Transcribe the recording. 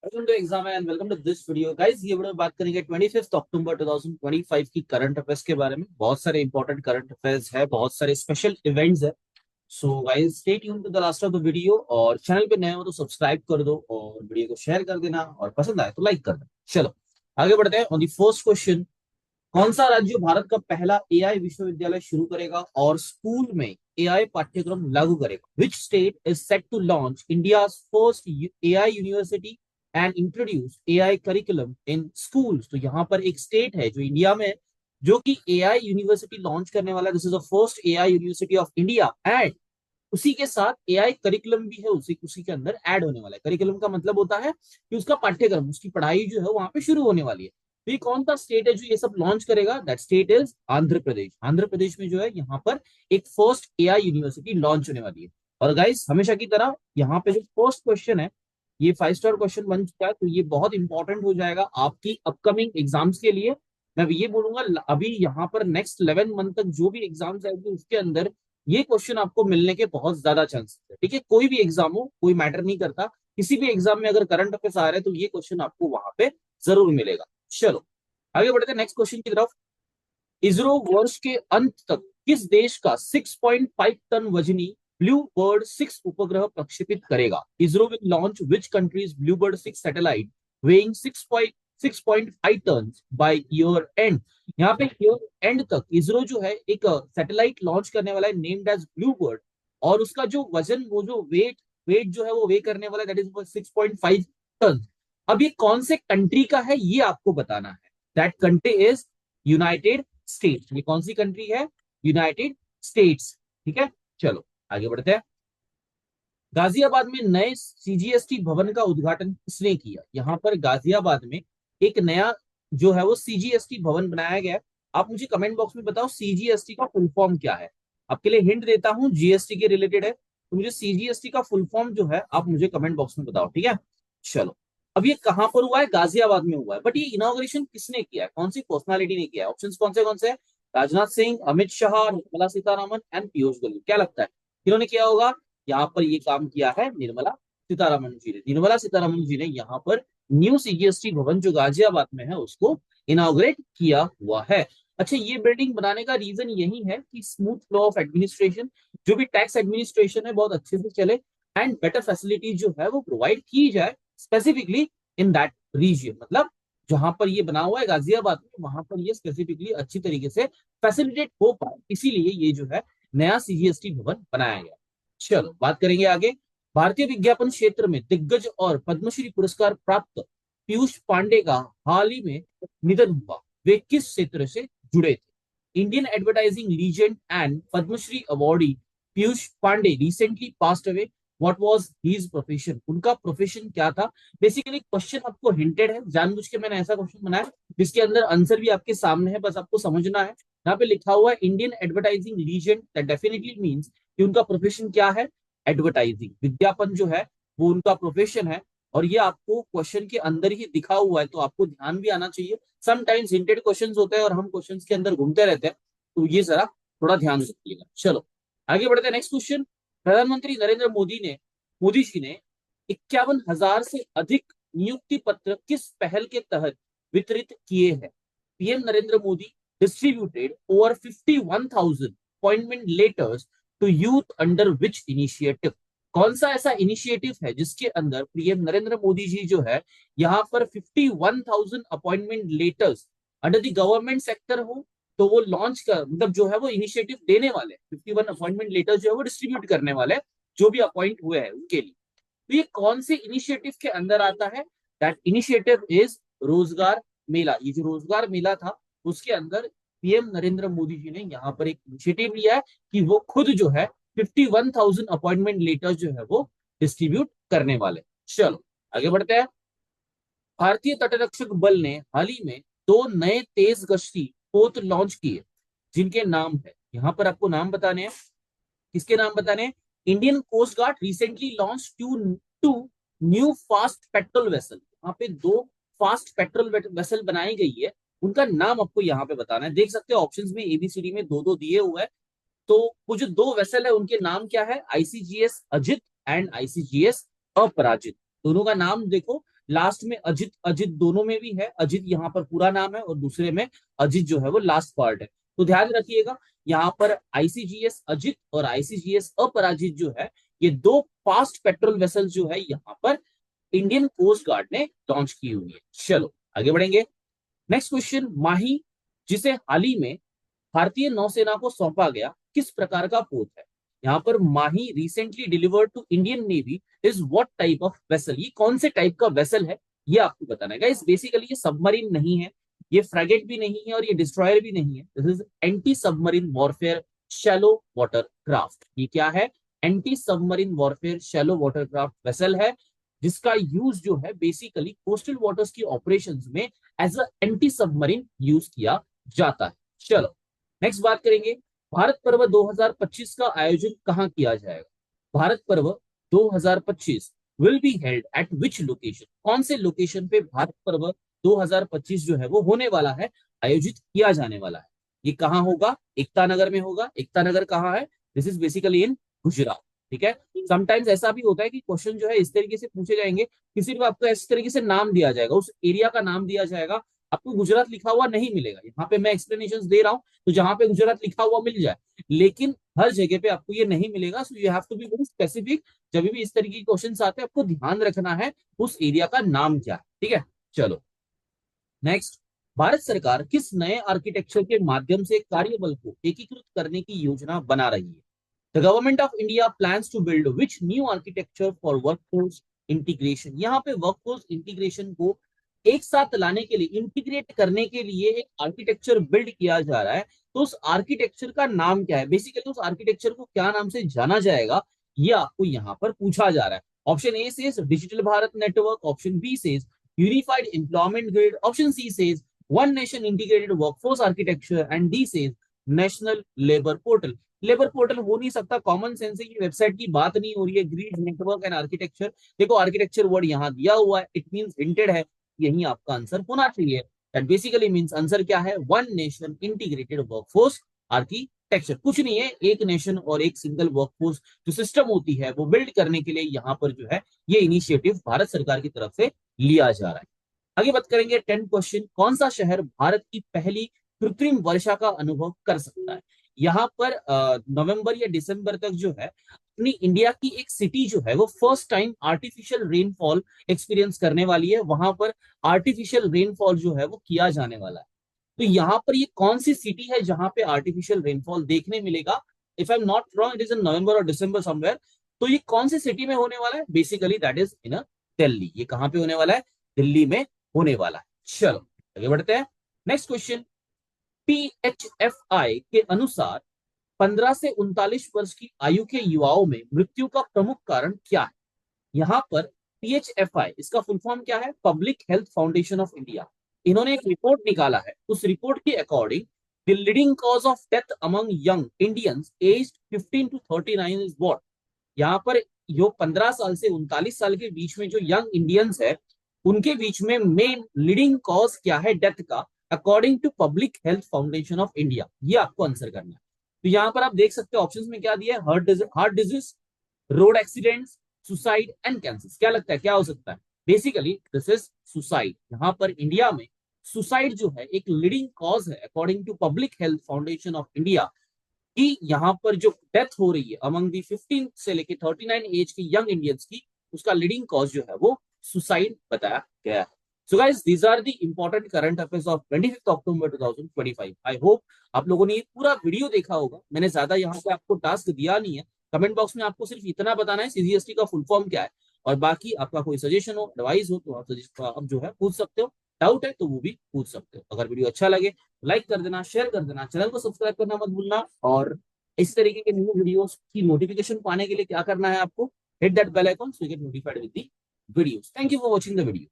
Welcome to exam and welcome to this video guys. ये video में बात करेंगे 25 अक्टूबर 2025 की करंट अफेयर्स के बारे में। बहुत सारे इंपॉर्टेंट करंट अफेयर्स है, बहुत सारे स्पेशल इवेंट्स है। So guys stay tuned to the last of the video, और चैनल पे नए हो तो सब्सक्राइब कर दो और वीडियो को शेयर कर देना, और पसंद आए तो लाइक कर देना। चलो आगे बढ़ते हैं। ऑन द फर्स्ट क्वेश्चन, कौन सा राज्य भारत का पहला एआई विश्वविद्यालय शुरू करेगा और स्कूल में एआई पाठ्यक्रम लागू करेगा? Which state is set to launch India first AI university and introduce AI curriculum in schools? तो यहाँ पर एक स्टेट है जो इंडिया में, जो कि एआई यूनिवर्सिटी लॉन्च करने वाला है। This is the first AI university of India, and उसी के साथ एआई करिकुलम भी है, उसी उसी के अंदर ऐड होने वाला है। करिकुलम का मतलब होता है कि उसका पाठ्यक्रम, उसकी पढ़ाई जो है वहां पे शुरू होने वाली है। तो ये कौन सा स्टेट है जो ये सब लॉन्च करेगा? That state is Andhra Pradesh. Andhra Pradesh में जो है यहाँ पर एक फर्स्ट एआई यूनिवर्सिटी लॉन्च होने वाली है। और गाइस हमेशा की तरह यहाँ पे जो फर्स्ट क्वेश्चन है, ये 5 स्टार क्वेश्चन बन चुका है, तो ये बहुत इंपॉर्टेंट हो जाएगा आपकी अपकमिंग एग्जाम्स के लिए। मैं ये बोलूंगा अभी यहाँ पर नेक्स्ट 11 मंथ तक जो भी एग्जाम्स आएंगे उसके अंदर ये क्वेश्चन आपको मिलने के बहुत ज्यादा चांसेस है। ठीक है, कोई भी एग्जाम हो, कोई मैटर नहीं करता, किसी भी एग्जाम में अगर करंट अफेयर्स आ रहे हैं तो ये क्वेश्चन आपको वहां पे जरूर मिलेगा। चलो आगे बढ़ते हैं नेक्स्ट क्वेश्चन की तरफ। इसरो वर्ष के अंत तक किस देश का 6.5 टन वजनी ब्लू बर्ड 6 उपग्रह प्रक्षेपित करेगा? ISRO will launch which countries blue bird 6 satellite weighing 6.5 ton by year end? यहाँ पे ईयर एंड तक इसरो जो है एक सैटेलाइट लॉन्च करने वाला है नेम्ड एज ब्लू बर्ड, और उसका जो वजन, वो जो वेट वेट जो है वो वे करने वाला है, दैट इज 6.5 टन। अब ये कौन से कंट्री का है ये आपको बताना है। That country is United states. ये कौन सी कंट्री है? United states. ठीक है, चलो आगे बढ़ते हैं। गाजियाबाद में नए सीजीएसटी भवन का उद्घाटन किसने किया? यहाँ पर गाजियाबाद में एक नया जो है वो सीजीएसटी भवन बनाया गया है। आप मुझे कमेंट बॉक्स में बताओ सीजीएसटी का फुल फॉर्म क्या है। आपके लिए हिंट देता हूं, जीएसटी के रिलेटेड है, तो मुझे सीजीएसटी का फुल फॉर्म जो है आप मुझे कमेंट बॉक्स में बताओ। ठीक है, चलो। अब ये कहां पर हुआ है? गाजियाबाद में हुआ है, बट ये इनॉग्रेशन किसने किया है, कौन सी पर्सनालिटी ने किया है? ऑप्शन कौन से हैं? राजनाथ सिंह, अमित शाह, निर्मला सीतारामन एंड पीयूष गोयल। क्या लगता है किन्होंने किया होगा? यहाँ पर ये काम किया है निर्मला सीतारमण जी ने। निर्मला सीतारमण जी ने यहाँ पर न्यू सीजीएसटी भवन जो गाजियाबाद में है उसको इनॉग्रेट किया हुआ है। अच्छा, ये बिल्डिंग बनाने का रीजन यही है कि स्मूथ फ्लो ऑफ एडमिनिस्ट्रेशन, जो भी टैक्स एडमिनिस्ट्रेशन है बहुत अच्छे से चले, एंड बेटर फैसिलिटी जो है वो प्रोवाइड की जाए स्पेसिफिकली इन दैट रीजन। मतलब जहां पर ये बना हुआ है गाजियाबाद में, वहां पर ये स्पेसिफिकली अच्छी तरीके से फैसिलिटेट हो पाए, इसीलिए ये जो है नया सीजीएसटी भवन बनाया गया। चलो बात करेंगे आगे। भारतीय विज्ञापन क्षेत्र में दिग्गज और पद्मश्री पुरस्कार प्राप्त पीयूष पांडे का हाल ही में निधन हुआ। वे किस क्षेत्र से जुड़े थे? Indian advertising legend and Padmashri awardee Piyush Pandey recently passed away. What was his profession? उनका प्रोफेशन क्या था? बेसिकली क्वेश्चन आपको हिंटेड है, जानबूझ के मैंने ऐसा क्वेश्चन बनाया जिसके अंदर आंसर भी आपके सामने है, बस आपको समझना है। यहाँ पे लिखा हुआ है Indian advertising legend, that definitely means कि उनका प्रोफेशन क्या है? एडवर्टाइजिंग, विज्ञापन जो है वो उनका प्रोफेशन है। और ये आपको क्वेश्चन के अंदर ही दिखा हुआ है, तो आपको ध्यान भी आना चाहिए। समटाइम्स हिंटेड क्वेश्चंस होते हैं और हम क्वेश्चंस के अंदर घूमते रहते हैं, तो ये जरा थोड़ा ध्यान रखिएगा। चलो आगे बढ़ते हैं नेक्स्ट क्वेश्चन। प्रधानमंत्री नरेंद्र मोदी जी ने 51,000 से अधिक नियुक्ति पत्र किस पहल के तहत वितरित किए हैं? PM Narendra Modi distributed over 51,000 appointment letters to youth under which initiative? कौन सा ऐसा इनिशिएटिव है जिसके अंदर पीएम नरेंद्र मोदी जी जो है यहाँ पर 51,000 appointment letters under the government sector हो, तो वो लॉन्च कर, मतलब जो है वो इनिशिएटिव देने वाले 51 अपॉइंटमेंट लेटर जो है वो डिस्ट्रीब्यूट करने वाले जो भी अपॉइंट हुए हैं उनके लिए। तो ये कौन से इनिशिएटिव के अंदर आता है? दैट इनिशिएटिव इज रोजगार मेला। ये जो रोजगार मेला था उसके अंदर पीएम नरेंद्र मोदी जी ने यहाँ पर एक इनिशिएटिव लिया है कि वो खुद जो है 51,000 अपॉइंटमेंट लेटर जो है वो डिस्ट्रीब्यूट करने वाले। चलो आगे बढ़ते हैं। भारतीय तटरक्षक बल ने हाल ही में दो नए तेज गश्ती पोत लॉन्च किए, जिनके नाम है, यहाँ पर आपको नाम बताने हैं। किसके नाम बताने? Indian coast guard recently launch two new fast patrol vessel. यहाँ पे दो फास्ट पेट्रोल वेसल बनाई गई है, उनका नाम आपको यहाँ पे बताना है। देख सकते हो ऑप्शंस में एबीसीडी में दो दो दिए हुए हैं। तो वो जो दो वेसल है उनके नाम क्या है? आईसीजीएस अजित एंड आईसीजीएस अपराजित। दोनों का नाम देखो, लास्ट में अजित अजित दोनों में भी है, अजित यहाँ पर पूरा नाम है और दूसरे में अजित जो है वो लास्ट पार्ट है। तो ध्यान रखिएगा, यहाँ पर आईसीजीएस अजित और आईसीजीएस अपराजित जो है, ये दो फास्ट पेट्रोल वेसल जो है यहाँ पर इंडियन कोस्ट गार्ड ने लॉन्च की हुई है। चलो आगे बढ़ेंगे। नेक्स्ट क्वेश्चन, माही जिसे हाल ही में भारतीय नौसेना को सौंपा गया किस प्रकार का पोत है? यहाँ पर Mahe recently delivered to Indian navy is what type of vessel, ये कौन से टाइप का वेसल है ये आपको बताना है गाइस। बेसिकली ये सबमरीन नहीं है, ये फ्रैगेट भी नहीं है और ये डिस्ट्रॉयर भी नहीं है। This is anti submarine warfare shallow water craft. ये क्या है? Anti submarine warfare shallow water craft vessel है, जिसका यूज जो है बेसिकली कोस्टल वाटर्स की ऑपरेशंस में as a anti submarine use किया जाता है। चलो नेक्स्ट बात करेंगे, भारत पर्व 2025 का आयोजन कहां किया जाएगा? भारत पर्व 2025 will be held at which location, कौन से लोकेशन पे भारत पर्व 2025 जो है वो होने वाला है, आयोजित किया जाने वाला है? ये कहाँ होगा? एकता नगर में होगा। एकता नगर कहाँ है? दिस इज बेसिकली इन गुजरात। ठीक है, समटाइम्स ऐसा भी होता है कि क्वेश्चन जो है इस तरीके से पूछे जाएंगे, किसी को आपको इस तरीके से नाम दिया जाएगा, उस एरिया का नाम दिया जाएगा, आपको गुजरात लिखा हुआ नहीं मिलेगा। यहाँ पे मैं एक्सप्लेनेशन दे रहा हूँ तो जहां पे गुजरात लिखा हुआ मिल जाए, लेकिन हर जगह पे आपको ये नहीं मिलेगा। So you have to be very specific. जब भी इस तरीके के क्वेश्चंस आते हैं आपको ध्यान रखना है उस एरिया का नाम क्या है। ठीक है, चलो नेक्स्ट, भारत सरकार किस नए आर्किटेक्चर के माध्यम से कार्यबल को एकीकृत करने की योजना बना रही है? The government of India plans to build which new architecture for workforce integration. यहाँ पे वर्कफोर्स इंटीग्रेशन को एक साथ लाने के लिए, इंटीग्रेट करने के लिए एक आर्किटेक्चर बिल्ड किया जा रहा है। तो उस आर्किटेक्चर का नाम क्या है? बेसिकली उस आर्किटेक्चर को क्या नाम से जाना जाएगा, ये आपको यहाँ पर पूछा जा रहा है। Option A says digital Bharat network, option B says unified employment grid, option C says one nation integrated workforce architecture and D says national labour portal. Labour portal हो नहीं सकता, कॉमन सेंस है, ये वेबसाइट की बात नहीं हो रही है। ग्रिड नेटवर्क एंड आर्किटेक्चर, देखो आर्किटेक्चर वर्ड यहाँ दिया हुआ है, इट मींस हिंटेड है, यही आपका आंसर होना चाहिए। दैट बेसिकली मींस आंसर क्या है? One nation integrated workforce architecture. कुछ नहीं है, एक नेशन और एक सिंगल वर्कफोर्स जो सिस्टम होती है वो बिल्ड करने के लिए यहाँ पर जो है ये इनिशिएटिव भारत सरकार की तरफ से लिया जा रहा है। आगे बात करेंगे 10 क्वेश्चन, कौन सा शहर भारत की पहली कृत्रिम वर्षा का अनुभव कर सकता है? यहाँ पर नवंबर या दिसंबर तक जो है अपनी इंडिया की एक सिटी जो है वो first time artificial rainfall experience करने वाली है। वहां पर आर्टिफिशियल रेनफॉल जो है वो किया जाने वाला है। तो यहाँ पर ये कौन सी सिटी है जहां पे आर्टिफिशियल रेनफॉल देखने मिलेगा? If I am not wrong, it is in November और दिसंबर समवेयर। तो ये कौन सी सिटी में होने वाला है? Basically that is in Delhi. ये कहां पे होने वाला है? दिल्ली में होने वाला है। चलो आगे बढ़ते हैं। नेक्स्ट क्वेश्चन, पीएचएफआई के अनुसार 15 से 39 वर्ष की आयु के युवाओं में मृत्यु का प्रमुख कारण क्या है? यहाँ पर पीएचएफआई, इसका फुल फॉर्म क्या है? Public health foundation of India. इन्होंने एक रिपोर्ट निकाला है, उस रिपोर्ट के according the leading cause of death among young Indians aged 15 to 39 is what? यहाँ पर जो 15 साल से 39 साल के बीच में जो यंग इंडियंस है, उनके बीच में मेन लीडिंग कॉज क्या है डेथ का, according to public health foundation of India? ये आपको आंसर करना है। तो यहाँ पर आप देख सकते हो ऑप्शंस में क्या दिया है, heart disease, road accidents, suicide and cancer. क्या लगता है क्या हो सकता है? Basically this is suicide. यहाँ पर इंडिया में सुसाइड जो है एक लीडिंग कॉज है according to public health foundation of India, कि यहाँ पर जो डेथ हो रही है अमंग दी 15 से लेके 39 एज के यंग इंडियंस की, उसका लीडिंग कॉज जो है वो सुसाइड बताया गया है। So guys these are the important current affairs of 25 October 2025। I hope आप लोगों ने ये पूरा वीडियो देखा होगा। मैंने ज्यादा यहाँ पे आपको टास्क दिया नहीं है। कमेंट बॉक्स में आपको सिर्फ इतना बताना है सीजीएसटी का फुल फॉर्म क्या है, और बाकी आपका कोई सजेशन हो, एडवाइस हो तो आप जो है पूछ सकते हो। डाउट है तो वो भी पूछ सकते हो। अगर वीडियो अच्छा लगे लाइक कर देना, शेयर कर देना, चैनल को सब्सक्राइब करना मत भूलना। और इस तरीके के न्यू वीडियोस की नोटिफिकेशन पाने के लिए क्या करना है आपको? Hit that bell icon so you get notified with the videos. Thank you for watching the video.